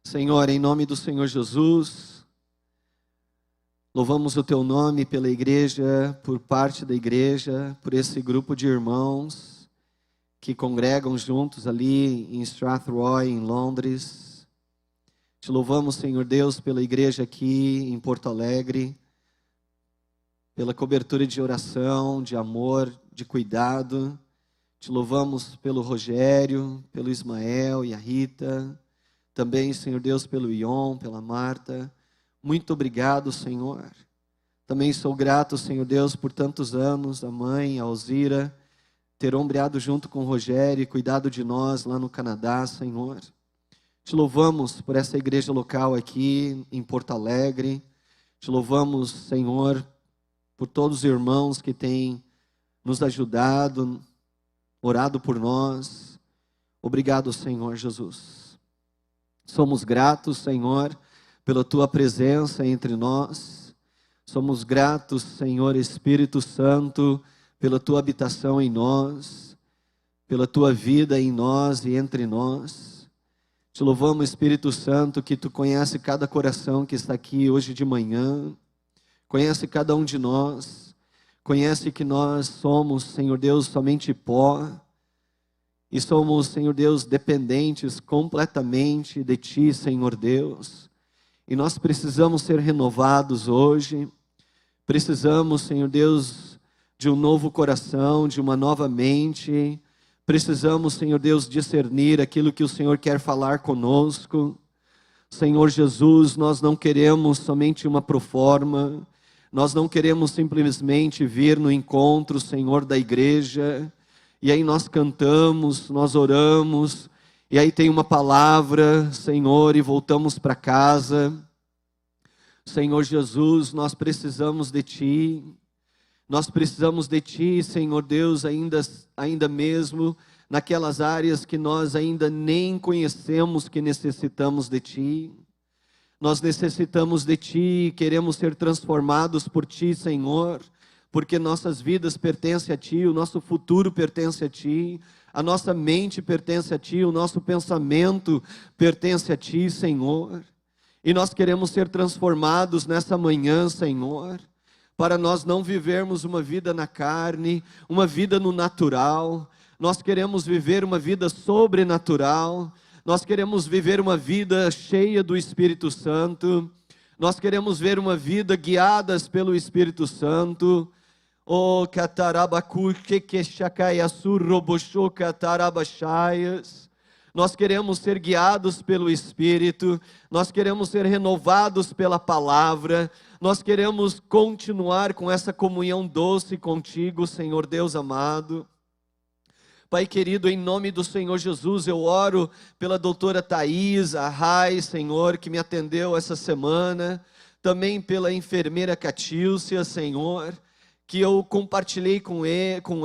Senhor, em nome do Senhor Jesus, louvamos o Teu nome pela igreja, por parte da igreja, por esse grupo de irmãos que congregam juntos ali em Strathroy, em Londres. Te louvamos, Senhor Deus, pela igreja aqui em Porto Alegre, pela cobertura de oração, de amor, de cuidado. Te louvamos pelo Rogério, pelo Ismael e a Rita. Também, Senhor Deus, pelo Ion, pela Marta. Muito obrigado, Senhor. Também sou grato, Senhor Deus, por tantos anos, a mãe, a Alzira, ter ombreado junto com o Rogério e cuidado de nós lá no Canadá, Senhor. Te louvamos por essa igreja local aqui em Porto Alegre. Te louvamos, Senhor, por todos os irmãos que têm nos ajudado, orado por nós. Obrigado, Senhor Jesus. Somos gratos, Senhor, pela Tua presença entre nós. Somos gratos, Senhor Espírito Santo, pela Tua habitação em nós, pela Tua vida em nós e entre nós. Te louvamos, Espírito Santo, que Tu conhece cada coração que está aqui hoje de manhã, conhece cada um de nós, conhece que nós somos, Senhor Deus, somente pó, e somos, Senhor Deus, dependentes completamente de Ti, Senhor Deus. E nós precisamos ser renovados hoje. Precisamos, Senhor Deus, de um novo coração, de uma nova mente. Precisamos, Senhor Deus, discernir aquilo que o Senhor quer falar conosco. Senhor Jesus, nós não queremos somente uma proforma. Nós não queremos simplesmente vir no encontro, Senhor, da igreja. E aí nós cantamos, nós oramos, e aí tem uma palavra, Senhor, e voltamos para casa. Senhor Jesus, nós precisamos de Ti. Nós precisamos de Ti, Senhor Deus, ainda mesmo naquelas áreas que nós ainda nem conhecemos que necessitamos de Ti. Nós necessitamos de Ti, queremos ser transformados por Ti, Senhor, porque nossas vidas pertencem a Ti, o nosso futuro pertence a Ti, a nossa mente pertence a Ti, o nosso pensamento pertence a Ti, Senhor. E nós queremos ser transformados nessa manhã, Senhor, para nós não vivermos uma vida na carne, uma vida no natural. Nós queremos viver uma vida sobrenatural. Nós queremos viver uma vida cheia do Espírito Santo. Nós queremos ver uma vida guiadas pelo Espírito Santo. Oh, catarabacu, roboshô, catarabachaias. Nós queremos ser guiados pelo Espírito. Nós queremos ser renovados pela palavra. Nós queremos continuar com essa comunhão doce contigo, Senhor Deus amado. Pai querido, em nome do Senhor Jesus, eu oro pela doutora Thais, a Rai, Senhor, que me atendeu essa semana. Também pela enfermeira Catícia, Senhor, que eu compartilhei com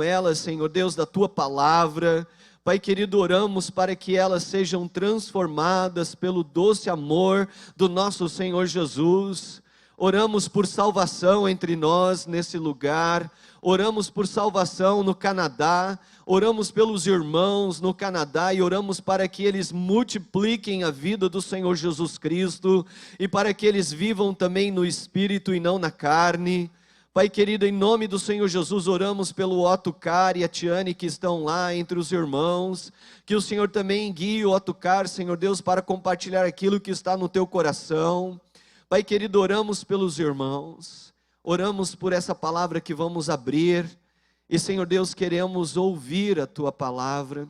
ela, Senhor Deus, da Tua palavra. Pai querido, oramos para que elas sejam transformadas pelo doce amor do nosso Senhor Jesus. Oramos por salvação entre nós nesse lugar. Oramos por salvação no Canadá. Oramos pelos irmãos no Canadá e oramos para que eles multipliquem a vida do Senhor Jesus Cristo e para que eles vivam também no Espírito e não na carne. Pai querido, em nome do Senhor Jesus, oramos pelo Otto Car e a Tiane que estão lá entre os irmãos, que o Senhor também guie o Otto Car, Senhor Deus, para compartilhar aquilo que está no teu coração. Pai querido, oramos pelos irmãos, oramos por essa palavra que vamos abrir, e Senhor Deus, queremos ouvir a tua palavra.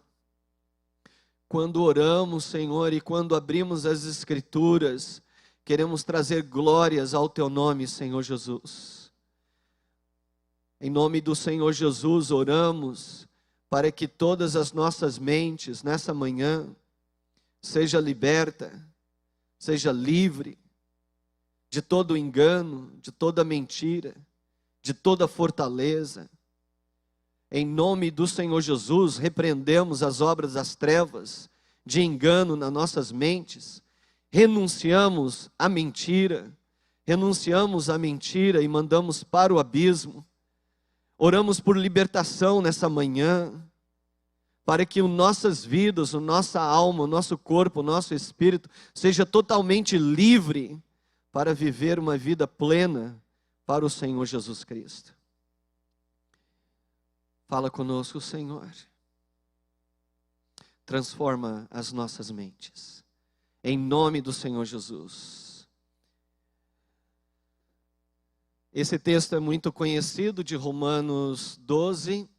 Quando oramos, Senhor, e quando abrimos as Escrituras, queremos trazer glórias ao teu nome, Senhor Jesus. Em nome do Senhor Jesus, oramos para que todas as nossas mentes nessa manhã seja liberta, seja livre de todo engano, de toda mentira, de toda fortaleza. Em nome do Senhor Jesus, repreendemos as obras das trevas, de engano nas nossas mentes, renunciamos à mentira e mandamos para o abismo. Oramos por libertação nessa manhã. para que nossas vidas, a nossa alma, o nosso corpo, o nosso espírito seja totalmente livre para viver uma vida plena para o Senhor Jesus Cristo. Fala conosco, Senhor. Transforma as nossas mentes. Em nome do Senhor Jesus. Esse texto é muito conhecido, de Romanos 12.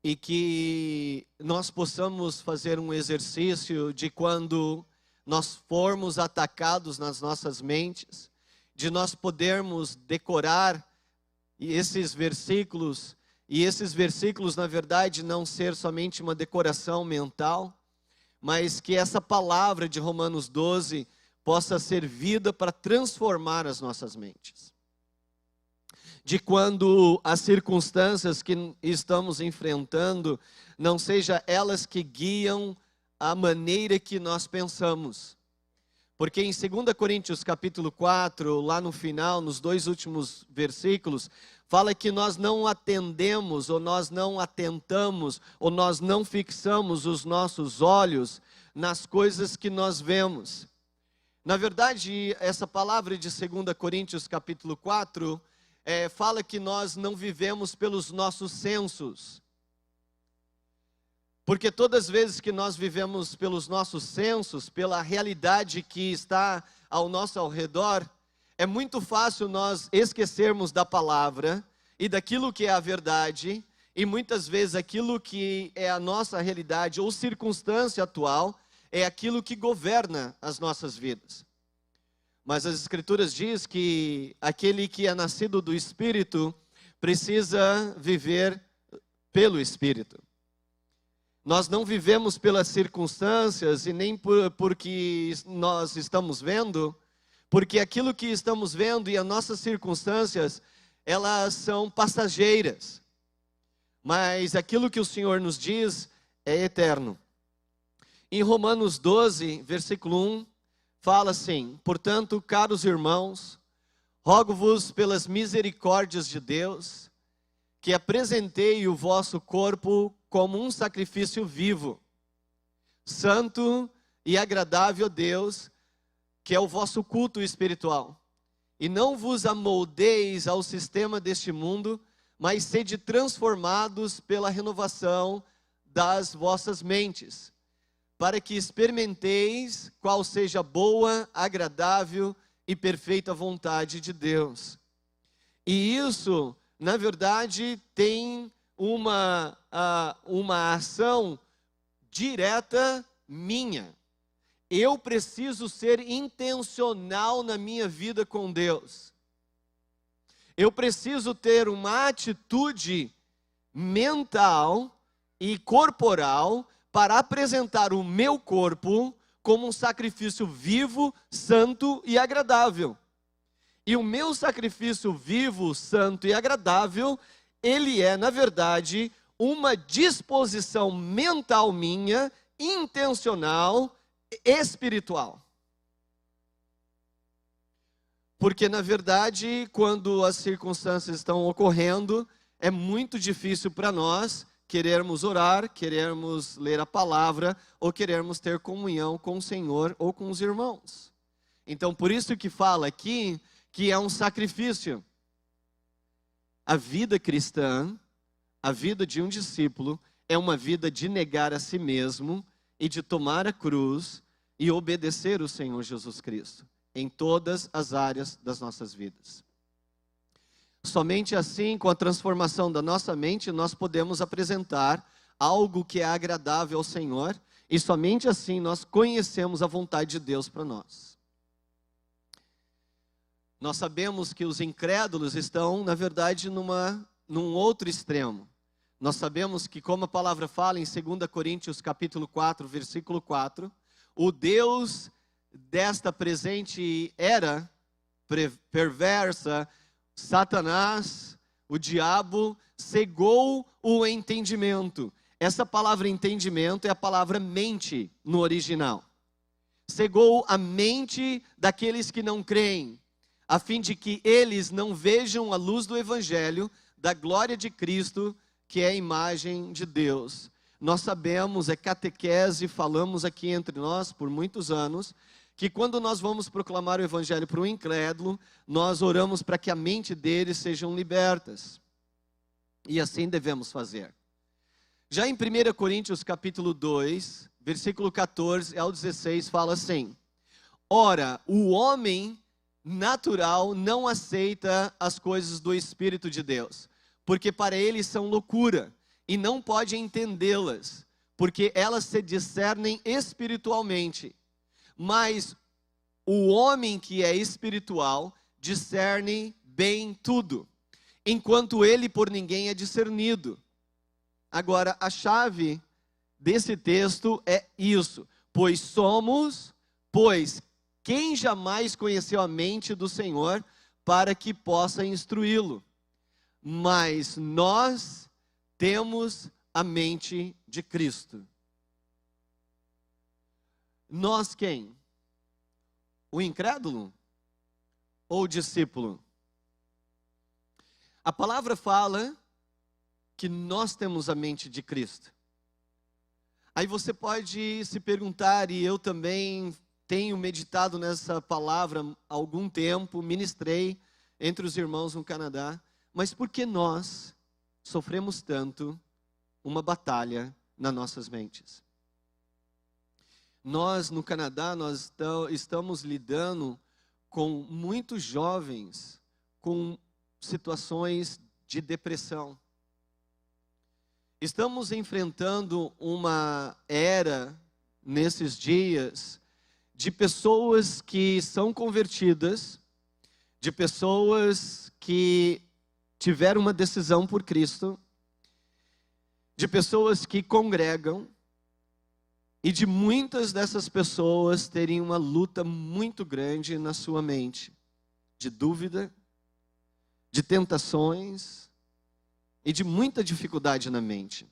E que nós possamos fazer um exercício de quando nós formos atacados nas nossas mentes, de nós podermos decorar esses versículos, e esses versículos, na verdade, não ser somente uma decoração mental, mas que essa palavra de Romanos 12 possa ser vida para transformar as nossas mentes. De quando as circunstâncias que estamos enfrentando, não sejam elas que guiam a maneira que nós pensamos. Porque em 2 Coríntios capítulo 4, lá no final, nos 2 últimos versículos, fala que nós não atendemos, ou nós não atentamos, ou nós não fixamos os nossos olhos nas coisas que nós vemos. Na verdade, essa palavra de 2 Coríntios capítulo 4, fala que nós não vivemos pelos nossos sensos. Porque todas as vezes que nós vivemos pelos nossos sensos, pela realidade que está ao nosso redor, é muito fácil nós esquecermos da palavra e daquilo que é a verdade, e muitas vezes aquilo que é a nossa realidade ou circunstância atual é aquilo que governa as nossas vidas. Mas as Escrituras dizem que aquele que é nascido do Espírito precisa viver pelo Espírito. Nós não vivemos pelas circunstâncias e nem porque nós estamos vendo, porque aquilo que estamos vendo e as nossas circunstâncias, elas são passageiras. Mas aquilo que o Senhor nos diz é eterno. Em Romanos 12, versículo 1, fala assim: portanto, caros irmãos, rogo-vos pelas misericórdias de Deus, que apresentei o vosso corpo como um sacrifício vivo, santo e agradável a Deus, que é o vosso culto espiritual. E não vos amoldeis ao sistema deste mundo, mas sede transformados pela renovação das vossas mentes, para que experimenteis qual seja a boa, agradável e perfeita vontade de Deus. E isso, na verdade, tem uma ação direta minha. Eu preciso ser intencional na minha vida com Deus. Eu preciso ter uma atitude mental e corporal para apresentar o meu corpo como um sacrifício vivo, santo e agradável. E o meu sacrifício vivo, santo e agradável, ele é, na verdade, uma disposição mental minha, intencional, espiritual. Porque, na verdade, quando as circunstâncias estão ocorrendo, é muito difícil para nós querermos orar, querermos ler a palavra, ou querermos ter comunhão com o Senhor ou com os irmãos. Então, por isso que fala aqui que é um sacrifício. A vida cristã, a vida de um discípulo, é uma vida de negar a si mesmo e de tomar a cruz e obedecer o Senhor Jesus Cristo em todas as áreas das nossas vidas. Somente assim, com a transformação da nossa mente, nós podemos apresentar algo que é agradável ao Senhor, e somente assim nós conhecemos a vontade de Deus para nós. Nós sabemos que os incrédulos estão, na verdade, num outro extremo. Nós sabemos que, como a palavra fala em 2 Coríntios capítulo 4, versículo 4, o Deus desta presente era perversa, Satanás, o diabo, cegou o entendimento. Essa palavra entendimento é a palavra mente no original. Cegou a mente daqueles que não creem, a fim de que eles não vejam a luz do Evangelho, da glória de Cristo, que é a imagem de Deus. nós sabemos, é catequese, falamos aqui entre nós por muitos anos, que quando nós vamos proclamar o evangelho para um incrédulo, nós oramos para que a mente deles sejam libertas. E assim devemos fazer. Já em 1 Coríntios capítulo 2, versículo 14 ao 16, fala assim: ora, o homem natural não aceita as coisas do Espírito de Deus, porque para ele são loucura, e não pode entendê-las, porque elas se discernem espiritualmente. Mas o homem que é espiritual discerne bem tudo, enquanto ele por ninguém é discernido. Agora, a chave desse texto é isso: pois quem jamais conheceu a mente do Senhor para que possa instruí-lo? Mas nós temos a mente de Cristo. Nós quem? O incrédulo ou o discípulo? A palavra fala que nós temos a mente de Cristo. Aí você pode se perguntar, e eu também tenho meditado nessa palavra há algum tempo, ministrei entre os irmãos no Canadá, mas por que nós sofremos tanto uma batalha nas nossas mentes? Nós, no Canadá, estamos lidando com muitos jovens com situações de depressão. Estamos enfrentando uma era, nesses dias, de pessoas que são convertidas, de pessoas que tiveram uma decisão por Cristo, de pessoas que congregam, e de muitas dessas pessoas terem uma luta muito grande na sua mente, de dúvida, de tentações e de muita dificuldade na mente.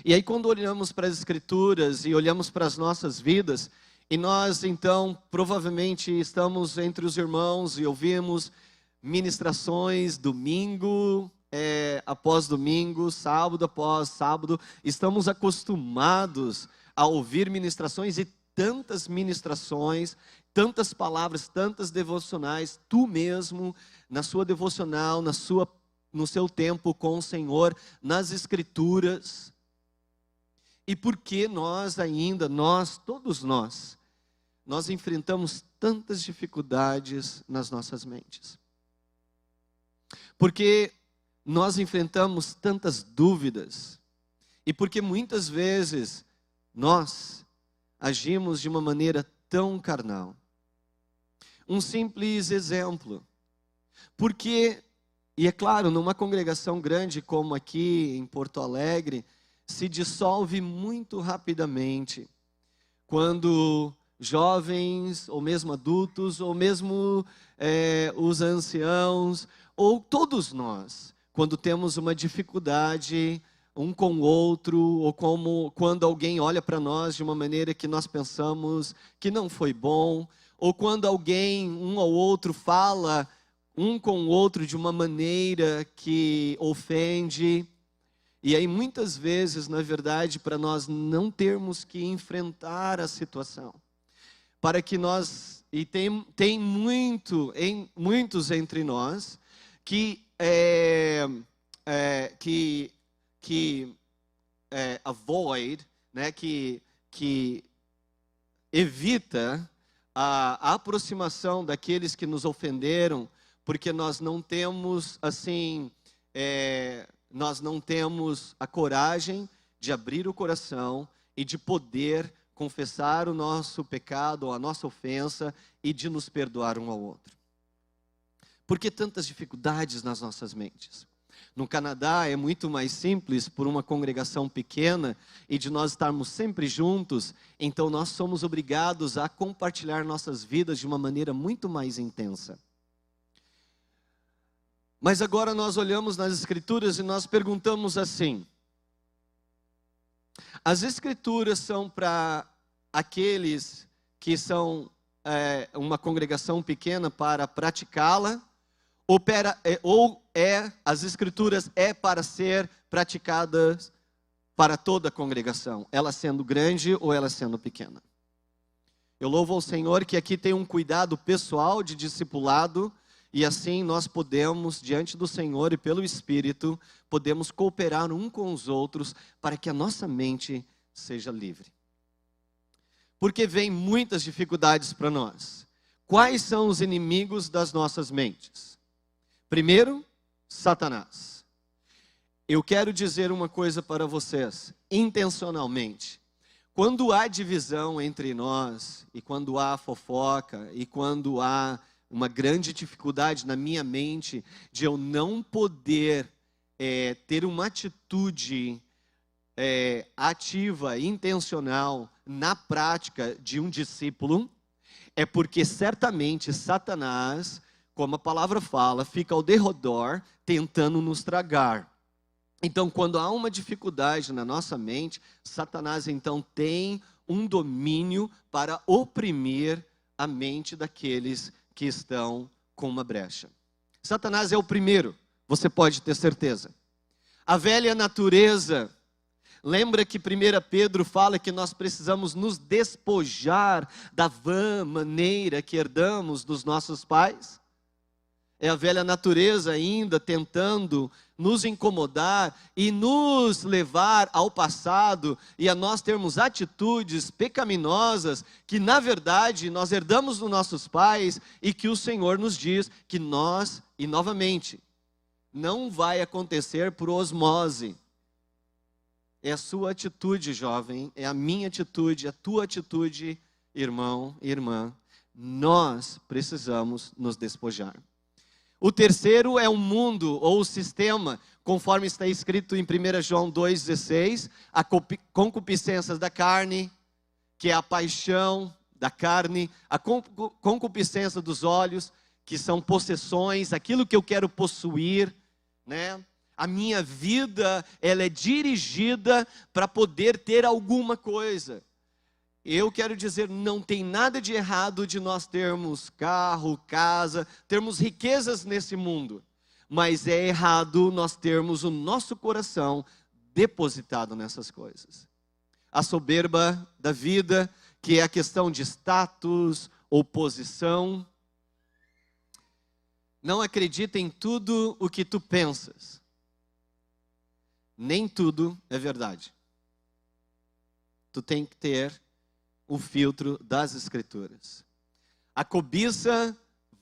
E aí quando olhamos para as Escrituras e olhamos para as nossas vidas, e nós então provavelmente estamos entre os irmãos e ouvimos ministrações domingo após domingo, sábado após sábado, estamos acostumados a ouvir ministrações e tantas ministrações, tantas palavras, tantas devocionais, tu mesmo, na sua devocional, no seu tempo com o Senhor, nas Escrituras. E por que todos nós enfrentamos tantas dificuldades nas nossas mentes? Porque nós enfrentamos tantas dúvidas, e porque muitas vezes nós agimos de uma maneira tão carnal. Um simples exemplo. Porque, e é claro, numa congregação grande como aqui em Porto Alegre, se dissolve muito rapidamente quando jovens, ou mesmo adultos, ou mesmo os anciãos, ou todos nós, quando temos uma dificuldade um com o outro, ou quando alguém olha para nós de uma maneira que nós pensamos que não foi bom, ou quando alguém, um ou outro, fala um com o outro de uma maneira que ofende. E aí muitas vezes, na verdade, para nós não termos que enfrentar a situação, para que nós, e tem muitos entre nós que avoid, né, que evita a aproximação daqueles que nos ofenderam, porque nós não temos nós não temos a coragem de abrir o coração e de poder confessar o nosso pecado, ou a nossa ofensa, e de nos perdoar um ao outro. Por que tantas dificuldades nas nossas mentes? No Canadá é muito mais simples, por uma congregação pequena e de nós estarmos sempre juntos, então nós somos obrigados a compartilhar nossas vidas de uma maneira muito mais intensa. Mas agora nós olhamos nas Escrituras e nós perguntamos assim: as Escrituras são para aqueles que são uma congregação pequena para praticá-la, as Escrituras para ser praticadas para toda a congregação, ela sendo grande ou ela sendo pequena. Eu louvo ao Senhor que aqui tem um cuidado pessoal de discipulado, e assim nós podemos, diante do Senhor e pelo Espírito, podemos cooperar um com os outros para que a nossa mente seja livre. Porque vem muitas dificuldades para nós. Quais são os inimigos das nossas mentes? Primeiro, Satanás. Eu quero dizer uma coisa para vocês, intencionalmente. Quando há divisão entre nós, e quando há fofoca, e quando há uma grande dificuldade na minha mente de eu não poder ter uma atitude ativa, intencional, na prática de um discípulo, é porque certamente Satanás, como a palavra fala, fica ao derredor tentando nos tragar. Então, quando há uma dificuldade na nossa mente, Satanás então tem um domínio para oprimir a mente daqueles que estão com uma brecha. Satanás é o primeiro, você pode ter certeza. A velha natureza, lembra que 1 Pedro fala que nós precisamos nos despojar da vã maneira que herdamos dos nossos pais? É a velha natureza ainda tentando nos incomodar e nos levar ao passado e a nós termos atitudes pecaminosas que na verdade nós herdamos dos nossos pais e que o Senhor nos diz que nós, e novamente, não vai acontecer por osmose. É a sua atitude, jovem, é a minha atitude, a tua atitude, irmão e irmã. Nós precisamos nos despojar. O terceiro é o mundo ou o sistema, conforme está escrito em 1 João 2,16, a concupiscência da carne, que é a paixão da carne, a concupiscência dos olhos, que são possessões, aquilo que eu quero possuir, né? A minha vida, ela é dirigida para poder ter alguma coisa. Eu quero dizer, não tem nada de errado de nós termos carro, casa, termos riquezas nesse mundo. Mas é errado nós termos o nosso coração depositado nessas coisas. A soberba da vida, que é a questão de status ou posição. Não acredita em tudo o que tu pensas. Nem tudo é verdade. Tu tem que ter o filtro das Escrituras. A cobiça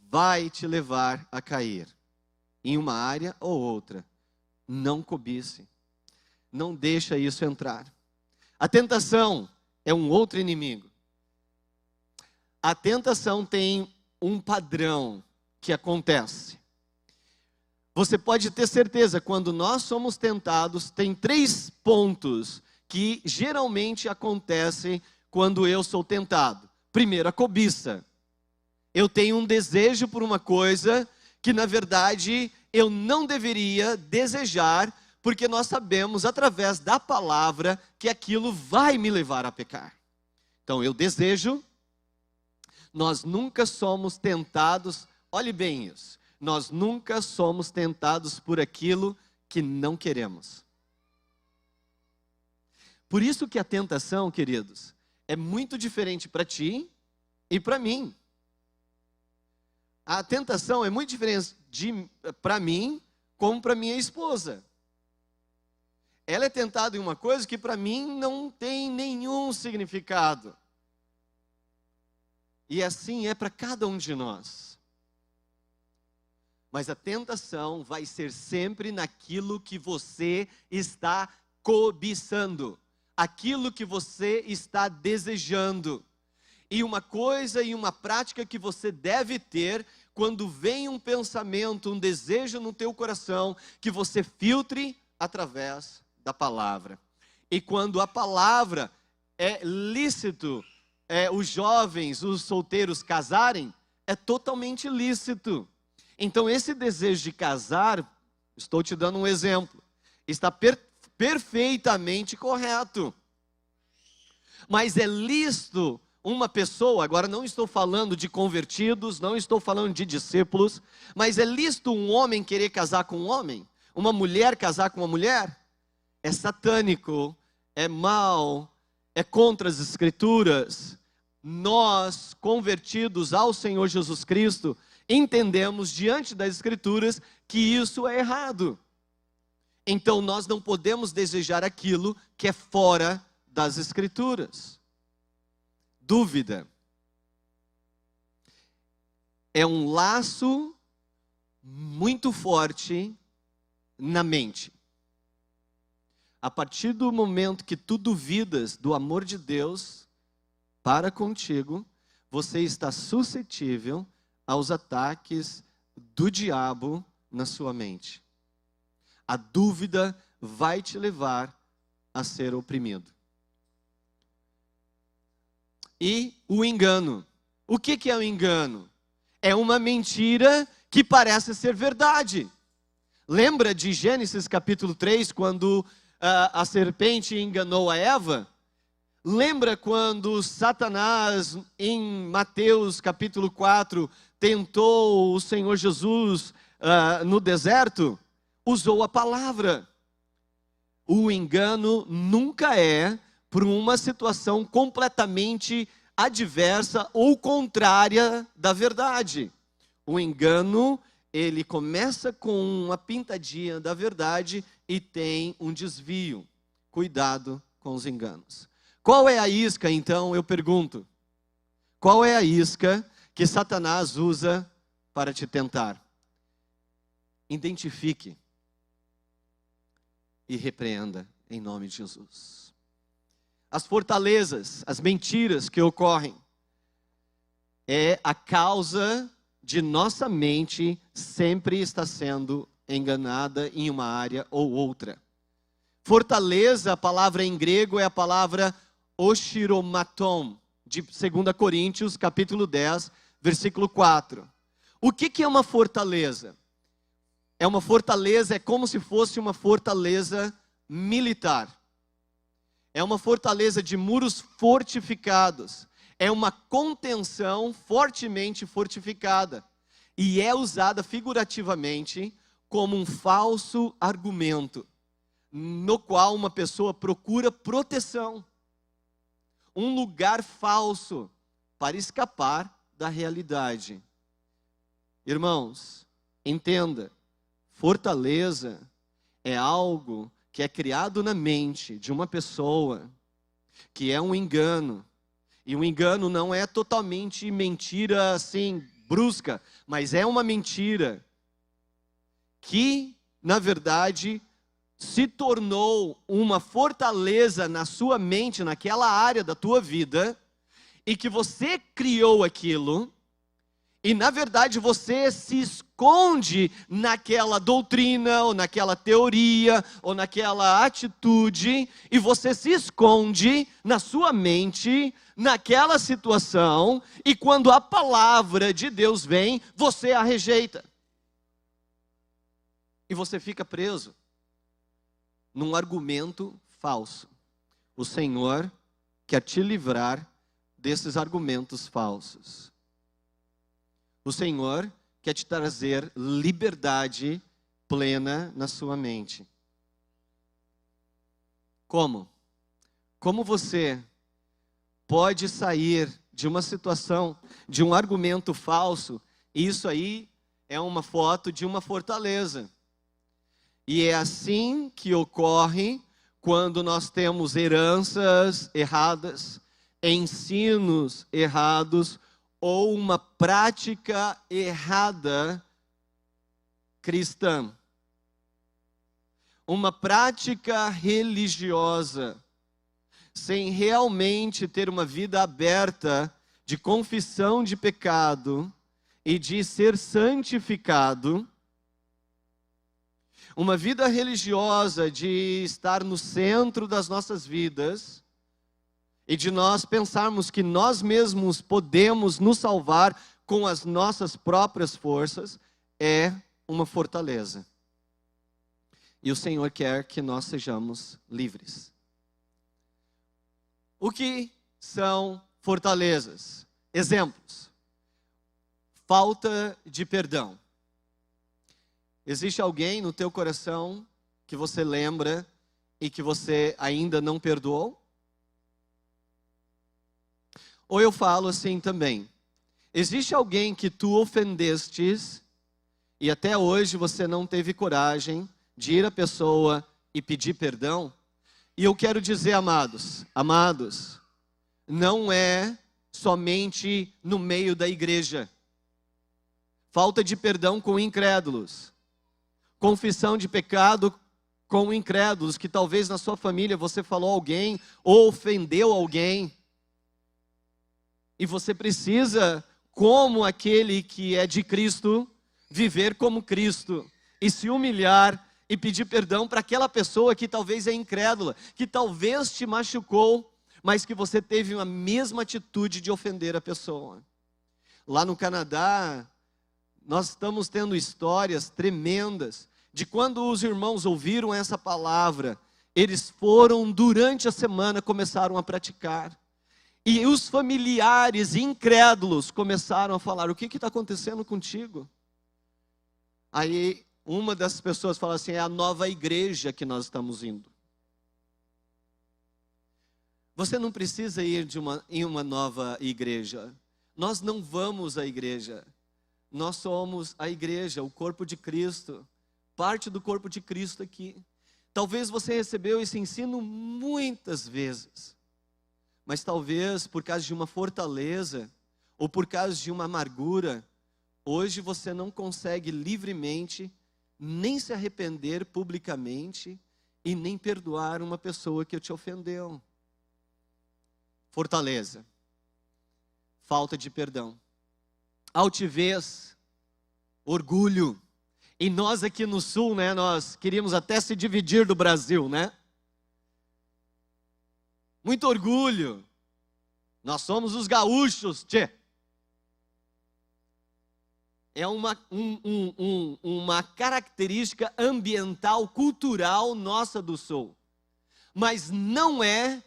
vai te levar a cair em uma área ou outra. Não cobice. Não deixa isso entrar. A tentação é um outro inimigo. A tentação tem um padrão que acontece. Você pode ter certeza, quando nós somos tentados, tem 3 pontos que geralmente acontecem quando eu sou tentado. Primeiro, a cobiça. Eu tenho um desejo por uma coisa que, na verdade, eu não deveria desejar, porque nós sabemos, através da palavra, que aquilo vai me levar a pecar. Então, eu desejo. Nós nunca somos tentados, olhe bem isso, nós nunca somos tentados por aquilo que não queremos. Por isso que a tentação, queridos, é muito diferente para ti e para mim. A tentação é muito diferente para mim como para minha esposa. Ela é tentada em uma coisa que para mim não tem nenhum significado. E assim é para cada um de nós. Mas a tentação vai ser sempre naquilo que você está cobiçando. Aquilo que você está desejando. E uma coisa e uma prática que você deve ter quando vem um pensamento, um desejo no teu coração, que você filtre através da palavra. E quando a palavra é lícito, os jovens, os solteiros casarem, é totalmente lícito. Então esse desejo de casar, estou te dando um exemplo, está perfeitamente correto. Mas é lícito uma pessoa, agora não estou falando de convertidos, não estou falando de discípulos, mas é lícito um homem querer casar com um homem? Uma mulher casar com uma mulher? É satânico é mal, é contra as Escrituras, nós, convertidos ao Senhor Jesus Cristo, entendemos diante das Escrituras que isso é errado. Então nós não podemos desejar aquilo que é fora das Escrituras. Dúvida é um laço muito forte na mente. A partir do momento que tu duvidas do amor de Deus para contigo, você está suscetível aos ataques do diabo na sua mente. A dúvida vai te levar a ser oprimido. E o engano. O que é o engano? É uma mentira que parece ser verdade. Lembra de Gênesis capítulo 3, quando a serpente enganou a Eva? Lembra quando Satanás, em Mateus capítulo 4, tentou o Senhor Jesus no deserto? Usou a palavra. O engano nunca é por uma situação completamente adversa ou contrária da verdade. O engano, ele começa com uma pintadinha da verdade e tem um desvio. Cuidado com os enganos. Qual é a isca, então, eu pergunto? Qual é a isca que Satanás usa para te tentar? Identifique e repreenda em nome de Jesus. As fortalezas, as mentiras que ocorrem, é a causa de nossa mente sempre estar sendo enganada em uma área ou outra. Fortaleza, a palavra em grego é a palavra oshiromaton, de 2 Coríntios, capítulo 10, versículo 4. O que é uma fortaleza? É uma fortaleza, é como se fosse uma fortaleza militar. É uma fortaleza de muros fortificados. É uma contenção fortemente fortificada. E é usada figurativamente como um falso argumento, no qual uma pessoa procura proteção. Um lugar falso para escapar da realidade. Irmãos, entenda, fortaleza é algo que é criado na mente de uma pessoa, que é um engano. E o engano não é totalmente mentira assim, brusca, mas é uma mentira que, na verdade, se tornou uma fortaleza na sua mente, naquela área da tua vida, e que você criou aquilo, e na verdade você se esconde naquela doutrina, ou naquela teoria, ou naquela atitude, e você se esconde na sua mente, naquela situação, e quando a palavra de Deus vem, você a rejeita. E você fica preso num argumento falso. O Senhor quer te livrar desses argumentos falsos. O Senhor quer te trazer liberdade plena na sua mente. Como? Como você pode sair de uma situação, de um argumento falso? Isso aí é uma foto de uma fortaleza. E é assim que ocorre quando nós temos heranças erradas, ensinos errados, ou uma prática errada cristã. Uma prática religiosa, sem realmente ter uma vida aberta de confissão de pecado e de ser santificado. Uma vida religiosa de estar no centro das nossas vidas e de nós pensarmos que nós mesmos podemos nos salvar com as nossas próprias forças, é uma fortaleza. E o Senhor quer que nós sejamos livres. O que são fortalezas? Exemplos. Falta de perdão. Existe alguém no teu coração que você lembra e que você ainda não perdoou? Ou eu falo assim também, existe alguém que tu ofendestes e até hoje você não teve coragem de ir à pessoa e pedir perdão? E eu quero dizer, amados, não é somente no meio da igreja. Falta de perdão com incrédulos. Confissão de pecado com incrédulos, que talvez na sua família você falou alguém ou ofendeu alguém. E você precisa, como aquele que é de Cristo, viver como Cristo e se humilhar e pedir perdão para aquela pessoa que talvez é incrédula, que talvez te machucou, mas que você teve a mesma atitude de ofender a pessoa. Lá no Canadá, nós estamos tendo histórias tremendas de quando os irmãos ouviram essa palavra, eles foram durante a semana, começaram a praticar. E os familiares incrédulos começaram a falar, o que está acontecendo contigo? Aí uma das pessoas fala assim, é a nova igreja que nós estamos indo. Você não precisa ir em uma nova igreja. Nós não vamos à igreja. Nós somos a igreja, o corpo de Cristo. Parte do corpo de Cristo aqui. Talvez você recebeu esse ensino muitas vezes. Mas talvez por causa de uma fortaleza, ou por causa de uma amargura, hoje você não consegue livremente, nem se arrepender publicamente, e nem perdoar uma pessoa que te ofendeu. Fortaleza. Falta de perdão. Altivez. Orgulho. E nós aqui no sul, né, nós queríamos até se dividir do Brasil, né? Muito orgulho. Nós somos os gaúchos, tchê. É uma característica ambiental, cultural nossa do sul. Mas não é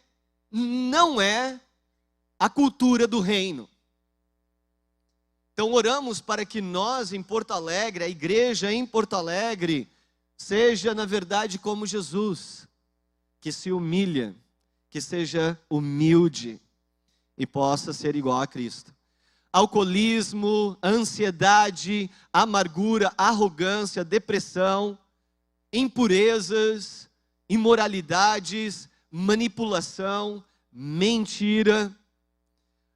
a cultura do reino. Então oramos para que nós em Porto Alegre, a igreja em Porto Alegre, seja na verdade como Jesus, que se humilha, que seja humilde e possa ser igual a Cristo. Alcoolismo, ansiedade, amargura, arrogância, depressão, impurezas, imoralidades, manipulação, mentira.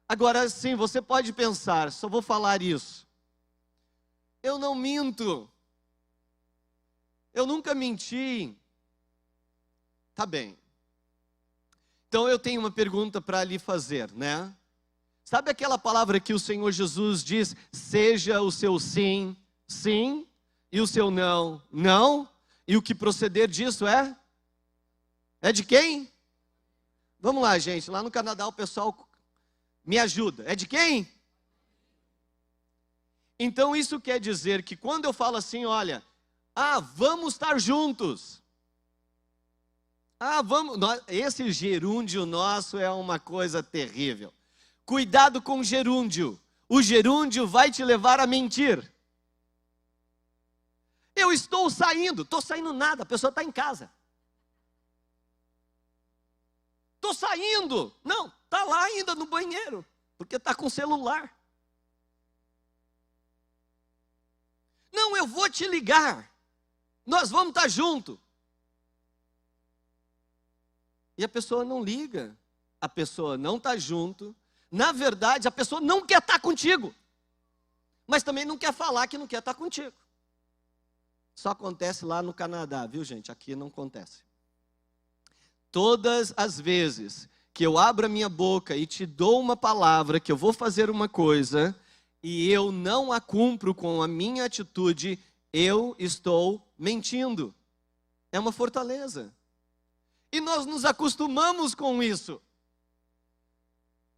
Agora sim, você pode pensar, só vou falar isso. Eu não minto. Eu nunca menti. Tá bem. Então eu tenho uma pergunta para lhe fazer, né? Sabe aquela palavra que o Senhor Jesus diz, seja o seu sim, sim, e o seu não, não, e o que proceder disso é? É de quem? Vamos lá, gente, lá no Canadá o pessoal me ajuda. É de quem? Então isso quer dizer que quando eu falo assim, olha, vamos estar juntos. Vamos, esse gerúndio nosso é uma coisa terrível. Cuidado com o gerúndio. O gerúndio vai te levar a mentir. Eu estou saindo nada, a pessoa está em casa. Estou saindo. Não, está lá ainda no banheiro, porque está com o celular. Não, eu vou te ligar. Nós vamos estar juntos. E a pessoa não liga. A pessoa não está junto. Na verdade, a pessoa não quer estar contigo. Mas também não quer falar que não quer estar contigo. Só acontece lá no Canadá, viu, gente? Aqui não acontece. Todas as vezes que eu abro a minha boca e te dou uma palavra, que eu vou fazer uma coisa, e eu não a cumpro com a minha atitude, eu estou mentindo. É uma fortaleza. E nós nos acostumamos com isso.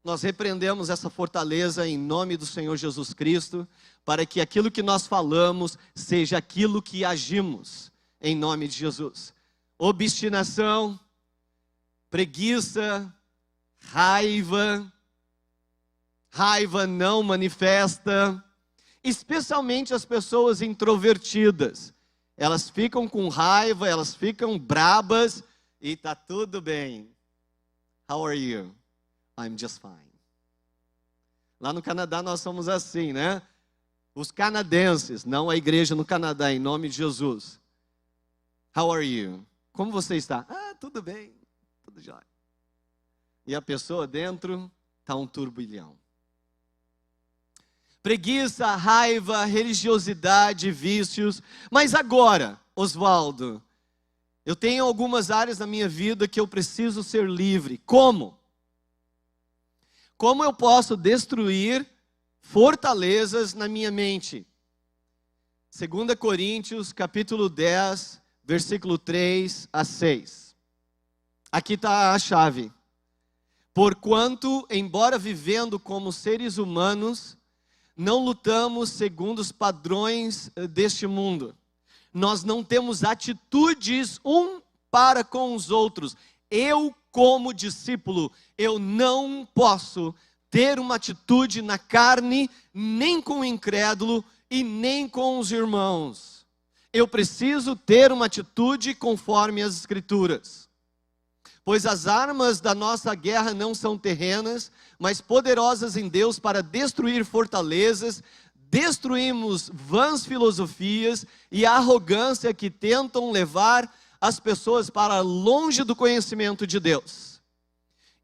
Nós repreendemos essa fortaleza em nome do Senhor Jesus Cristo, para que aquilo que nós falamos seja aquilo que agimos, em nome de Jesus. Obstinação, preguiça, raiva não manifesta, especialmente as pessoas introvertidas. Elas ficam com raiva, elas ficam brabas, e tá tudo bem. How are you? I'm just fine. Lá no Canadá nós somos assim, né? Os canadenses, não a igreja no Canadá, em nome de Jesus. How are you? Como você está? Ah, tudo bem, tudo jóia. E a pessoa dentro está um turbilhão. Preguiça, raiva, religiosidade, vícios. Mas agora, Oswaldo, eu tenho algumas áreas na minha vida que eu preciso ser livre. Como? Como eu posso destruir fortalezas na minha mente? 2 Coríntios, capítulo 10, versículo 3 a 6. Aqui está a chave. Porquanto, embora vivendo como seres humanos, não lutamos segundo os padrões deste mundo. Nós não temos atitudes para com os outros. Eu, como discípulo, eu não posso ter uma atitude na carne, nem com o incrédulo e nem com os irmãos. Eu preciso ter uma atitude conforme as Escrituras. Pois as armas da nossa guerra não são terrenas, mas poderosas em Deus para destruir fortalezas. Destruímos vãs filosofias e a arrogância que tentam levar as pessoas para longe do conhecimento de Deus.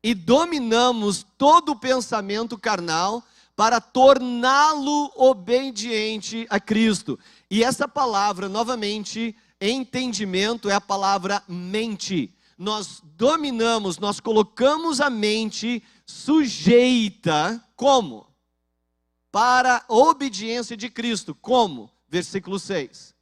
E dominamos todo o pensamento carnal para torná-lo obediente a Cristo. E essa palavra, novamente, entendimento, é a palavra mente. Nós dominamos, nós colocamos a mente sujeita, como? Para a obediência de Cristo. Como? Versículo 6.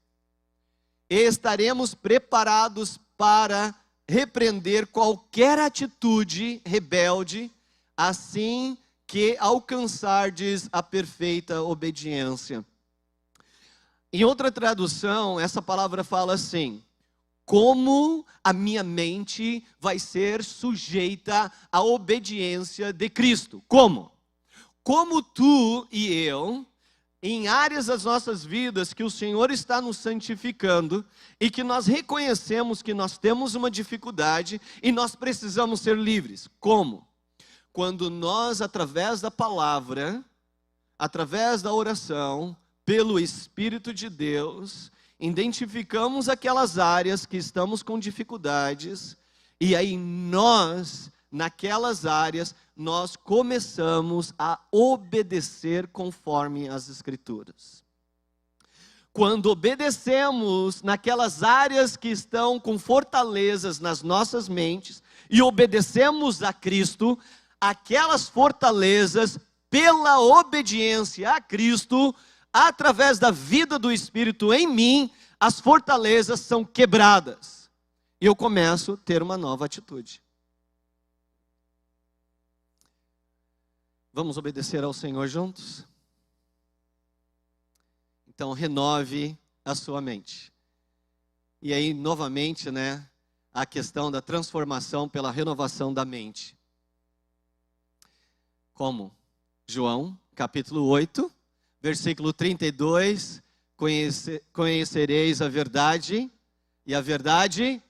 Estaremos preparados para repreender qualquer atitude rebelde, assim que alcançardes a perfeita obediência. Em outra tradução, essa palavra fala assim: como a minha mente vai ser sujeita à obediência de Cristo? Como? Como tu e eu, em áreas das nossas vidas que o Senhor está nos santificando e que nós reconhecemos que nós temos uma dificuldade e nós precisamos ser livres. Como? Quando nós, através da palavra, através da oração, pelo Espírito de Deus, identificamos aquelas áreas que estamos com dificuldades, e aí nós, naquelas áreas, nós começamos a obedecer conforme as Escrituras. Quando obedecemos naquelas áreas que estão com fortalezas nas nossas mentes, e obedecemos a Cristo, aquelas fortalezas, pela obediência a Cristo, através da vida do Espírito em mim, as fortalezas são quebradas. E eu começo a ter uma nova atitude. Vamos obedecer ao Senhor juntos? Então, renove a sua mente. E aí, novamente, a questão da transformação pela renovação da mente. Como? João, capítulo 8. Versículo 32, conhecereis a verdade, e a verdade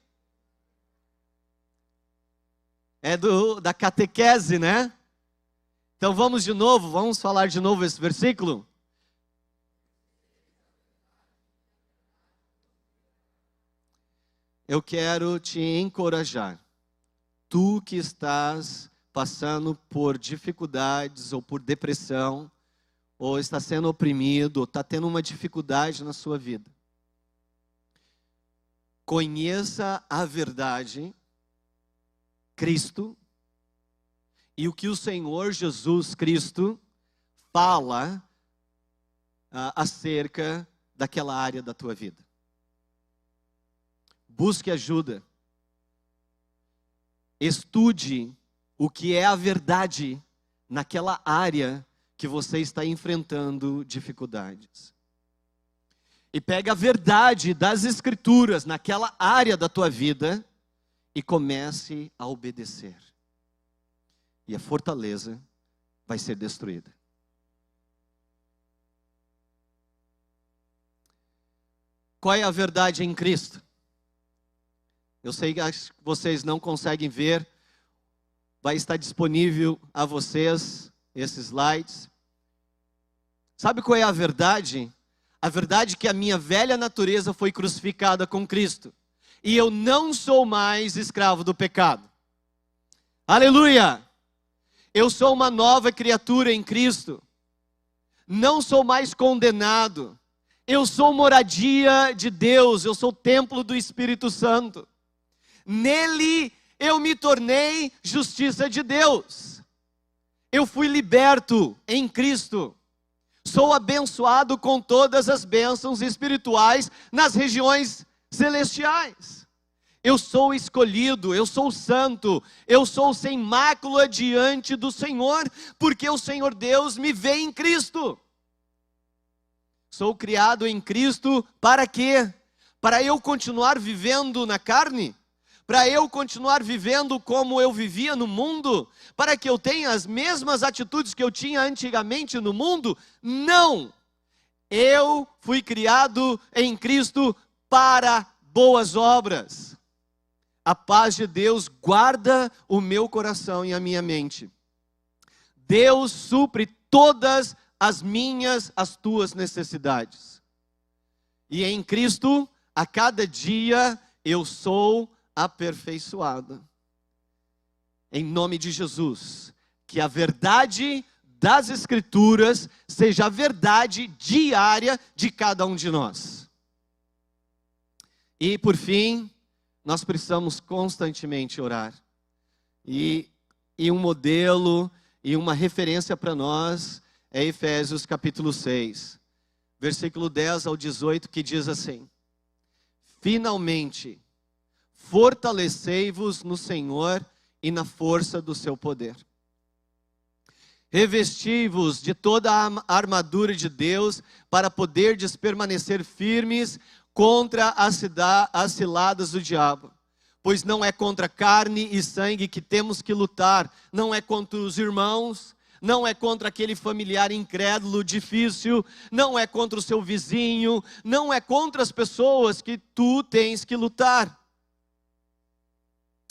é da catequese, né? Então vamos de novo, vamos falar de novo esse versículo? Eu quero te encorajar, tu que estás passando por dificuldades ou por depressão, ou está sendo oprimido, ou está tendo uma dificuldade na sua vida. Conheça a verdade, Cristo, e o que o Senhor Jesus Cristo fala acerca daquela área da tua vida. Busque ajuda. Estude o que é a verdade naquela área que você está enfrentando dificuldades. E pega a verdade das Escrituras naquela área da tua vida e comece a obedecer. E a fortaleza vai ser destruída. Qual é a verdade em Cristo? Eu sei que vocês não conseguem ver, vai estar disponível a vocês esses slides. Sabe qual é a verdade? A verdade é que a minha velha natureza foi crucificada com Cristo. E eu não sou mais escravo do pecado. Aleluia! Eu sou uma nova criatura em Cristo. Não sou mais condenado. Eu sou moradia de Deus. Eu sou templo do Espírito Santo. Nele eu me tornei justiça de Deus. Eu fui liberto em Cristo. Sou abençoado com todas as bênçãos espirituais nas regiões celestiais. Eu sou escolhido, eu sou santo, eu sou sem mácula diante do Senhor, porque o Senhor Deus me vê em Cristo. Sou criado em Cristo para quê? Para eu continuar vivendo na carne? Para eu continuar vivendo como eu vivia no mundo? Para que eu tenha as mesmas atitudes que eu tinha antigamente no mundo? Não! Eu fui criado em Cristo para boas obras. A paz de Deus guarda o meu coração e a minha mente. Deus supre todas as tuas necessidades. E em Cristo, a cada dia, eu sou aperfeiçoado. Em nome de Jesus, que a verdade das Escrituras seja a verdade diária de cada um de nós. E por fim, nós precisamos constantemente orar. E um modelo e uma referência para nós é Efésios capítulo 6, versículo 10 ao 18, que diz assim: finalmente, fortalecei-vos no Senhor e na força do seu poder. Revesti-vos de toda a armadura de Deus para poderdes permanecer firmes contra as ciladas do diabo. Pois não é contra carne e sangue que temos que lutar, não é contra os irmãos, não é contra aquele familiar incrédulo, difícil, não é contra o seu vizinho, não é contra as pessoas que tu tens que lutar,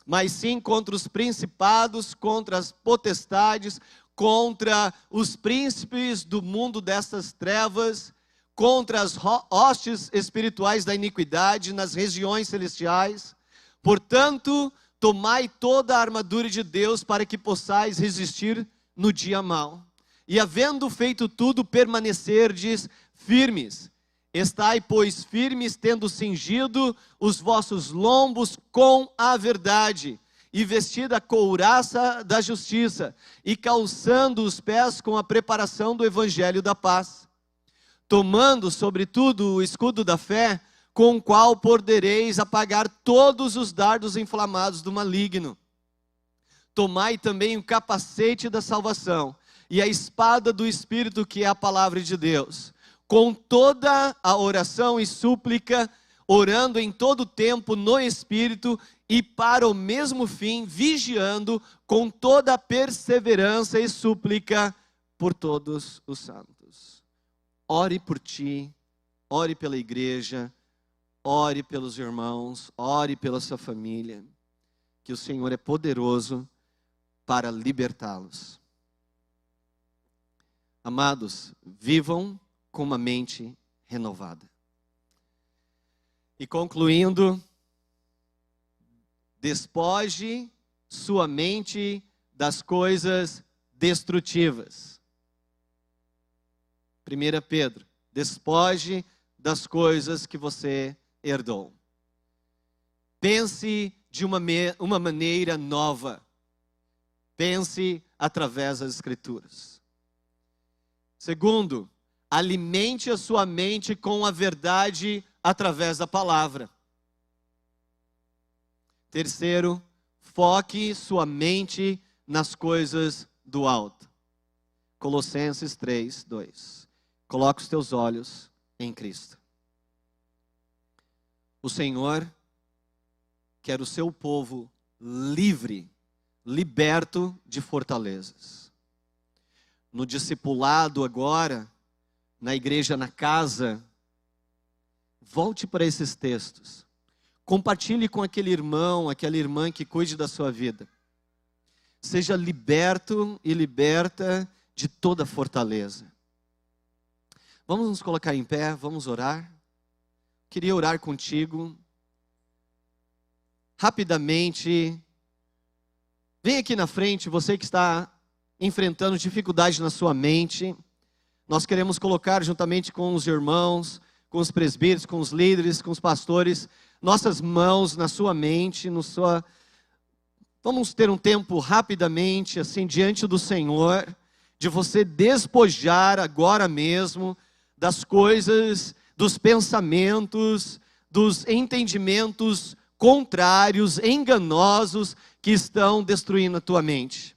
mas sim contra os principados, contra as potestades, contra os príncipes do mundo dessas trevas, contra as hostes espirituais da iniquidade nas regiões celestiais. Portanto, tomai toda a armadura de Deus para que possais resistir no dia mau. E havendo feito tudo, permanecerdes firmes. Estai, pois, firmes, tendo cingido os vossos lombos com a verdade, e vestida a couraça da justiça, e calçando os pés com a preparação do evangelho da paz. Tomando, sobretudo, o escudo da fé, com o qual podereis apagar todos os dardos inflamados do maligno. Tomai também o capacete da salvação, e a espada do Espírito, que é a palavra de Deus, com toda a oração e súplica, orando em todo tempo no Espírito, e para o mesmo fim, vigiando com toda a perseverança e súplica por todos os santos. Ore por ti, ore pela igreja, ore pelos irmãos, ore pela sua família, que o Senhor é poderoso para libertá-los. Amados, vivam com uma mente renovada. E concluindo, despoje sua mente das coisas destrutivas. 1 Pedro, despoje das coisas que você herdou. Pense de uma maneira nova. Pense através das Escrituras. Segundo, alimente a sua mente com a verdade através da palavra. Terceiro, foque sua mente nas coisas do alto. Colossenses 3, 2. Coloque os teus olhos em Cristo. O Senhor quer o seu povo livre, liberto de fortalezas. No discipulado agora, na igreja, na casa, volte para esses textos. Compartilhe com aquele irmão, aquela irmã que cuide da sua vida. Seja liberto e liberta de toda fortaleza. Vamos nos colocar em pé, vamos orar. Queria orar contigo. Rapidamente, vem aqui na frente, você que está enfrentando dificuldade na sua mente. Nós queremos colocar juntamente com os irmãos, com os presbíteros, com os líderes, com os pastores, nossas mãos na sua mente, Vamos ter um tempo rapidamente, assim, diante do Senhor, de você despojar agora mesmo das coisas, dos pensamentos, dos entendimentos contrários, enganosos, que estão destruindo a tua mente.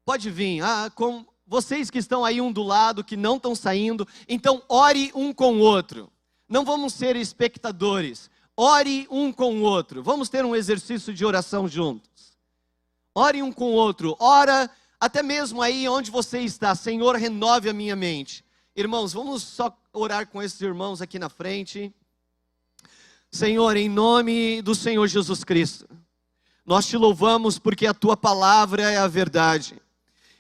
Pode vir, com vocês que estão aí um do lado, que não estão saindo, então ore um com o outro. Não vamos ser espectadores. Ore um com o outro. Vamos ter um exercício de oração juntos. Ore um com o outro. Ora, até mesmo aí onde você está. Senhor, renove a minha mente. Irmãos, vamos só orar com esses irmãos aqui na frente. Senhor, em nome do Senhor Jesus Cristo, nós te louvamos porque a tua palavra é a verdade.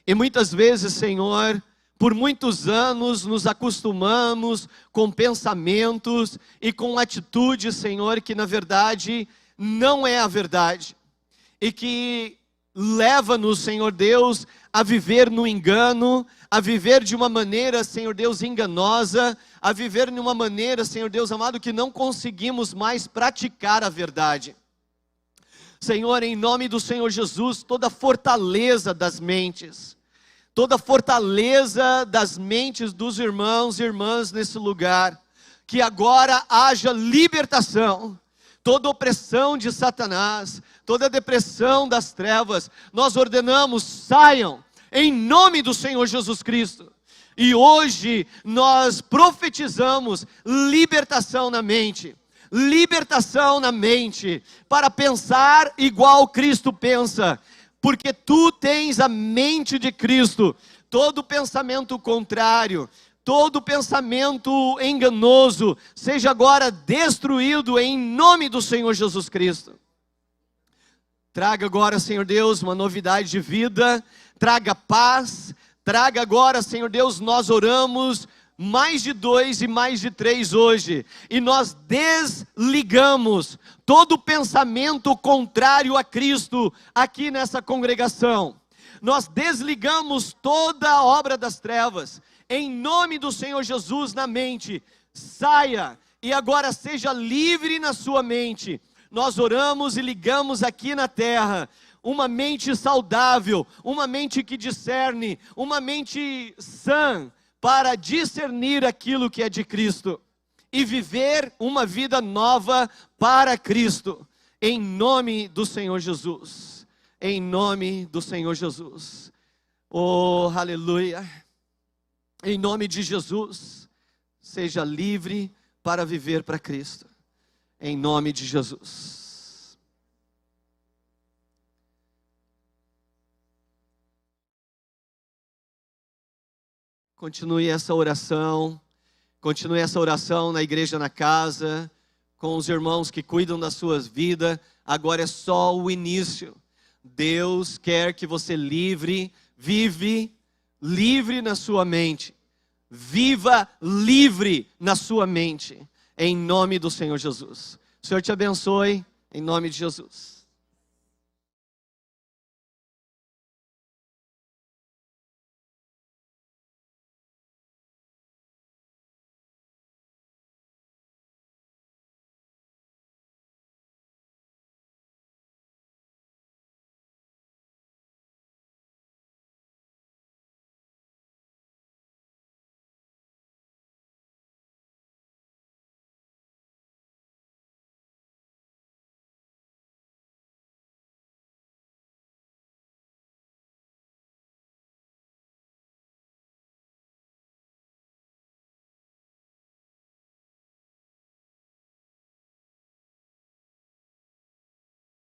E muitas vezes, Senhor, por muitos anos nos acostumamos com pensamentos e com atitudes, Senhor, que na verdade não é a verdade. E que leva-nos, Senhor Deus, a viver no engano, a viver de uma maneira, Senhor Deus, enganosa, a viver de uma maneira, Senhor Deus amado, que não conseguimos mais praticar a verdade. Senhor, em nome do Senhor Jesus, toda fortaleza das mentes, toda fortaleza das mentes dos irmãos e irmãs nesse lugar, que agora haja libertação, toda opressão de Satanás, toda depressão das trevas, nós ordenamos, saiam, em nome do Senhor Jesus Cristo. E hoje nós profetizamos libertação na mente, para pensar igual Cristo pensa, porque tu tens a mente de Cristo. Todo pensamento contrário, todo pensamento enganoso, seja agora destruído em nome do Senhor Jesus Cristo. Traga agora, Senhor Deus, uma novidade de vida, traga paz, traga agora, Senhor Deus, nós oramos mais de 2 e mais de 3 hoje, e nós desligamos todo pensamento contrário a Cristo aqui nessa congregação. Nós desligamos toda a obra das trevas, em nome do Senhor Jesus na mente. Saia e agora seja livre na sua mente. Nós oramos e ligamos aqui na terra uma mente saudável, uma mente que discerne, uma mente sã, para discernir aquilo que é de Cristo e viver uma vida nova para Cristo, em nome do Senhor Jesus, em nome do Senhor Jesus. Oh, aleluia! Em nome de Jesus, seja livre para viver para Cristo, em nome de Jesus. Continue essa oração na igreja, na casa, com os irmãos que cuidam das suas vidas. Agora é só o início. Deus quer que você vive livre na sua mente. Viva livre na sua mente, em nome do Senhor Jesus. O Senhor te abençoe, em nome de Jesus.